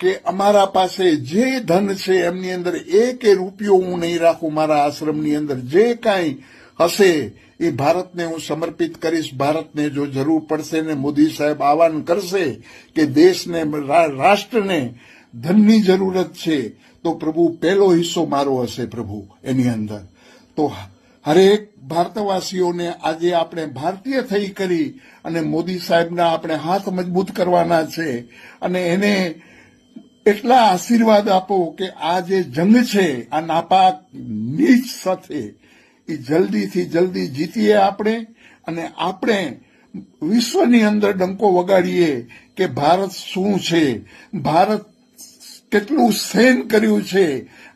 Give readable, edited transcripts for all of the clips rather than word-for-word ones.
કે અમારા પાસે જે ધન છે એમની અંદર એક રૂપિયો હું નહીં રાખું, મારા આશ્રમની અંદર જે કાંઈ હશે એ ભારતને હું સમર્પિત કરીશ. ભારતને જો જરૂર પડશે ને મોદી સાહેબ આહવાન કરશે કે દેશને રાષ્ટ્રને ધનની જરૂરત છે તો પ્રભુ પહેલો હિસ્સો મારો હશે પ્રભુ એની અંદર. તો હરેક ભારતવાસીઓને આજે આપણે ભારતીય થઈ કરી અને મોદી સાહેબના આપણે હાથ મજબૂત કરવાના છે અને એને એટલા આશીર્વાદ આપો કે આ જે જંગ છે આ નાપાક નીચ સાથે એ જલ્દીથી જલ્દી જીતીએ આપણે અને આપણે વિશ્વની અંદર ડંકો વગાડીએ કે ભારત શું છે, ભારત કેટલું સહન કર્યું છે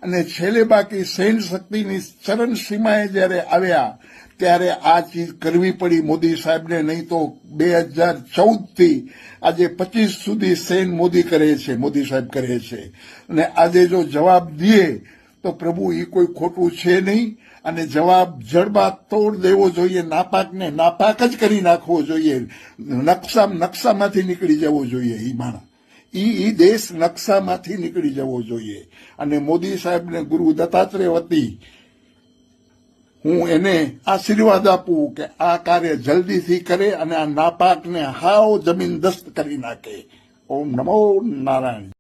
અને છેલ્લે બાકી સૈન શક્તિની ચરણ સીમાએ જ્યારે આવ્યા ત્યારે આ ચીજ કરવી પડી મોદી સાહેબને. નહીં તો 2014થી આજે 25 સુધી સૈન મોદી સાહેબ કરે છે અને આજે જો જવાબ દે તો પ્રભુ એ કોઈ ખોટું છે નહીં અને જવાબ જડબાદ તોડ દેવો જોઈએ. નાપાકને નાપાક જ કરી નાખવો જોઈએ, નકશામાંથી નીકળી જવો જોઈએ. એ માણસ એ દેશ નકશામાંથી નીકળી જવો જોઈએ અને મોદી સાહેબને ગુરુ દત્તાત્રેય વતી હું એને આશીર્વાદ આપું કે આ કાર્ય જલ્દીથી કરે અને આ નાપાકને હાવ જમીન દસ્ત કરી નાખે. ઓમ નમો નારાયણ.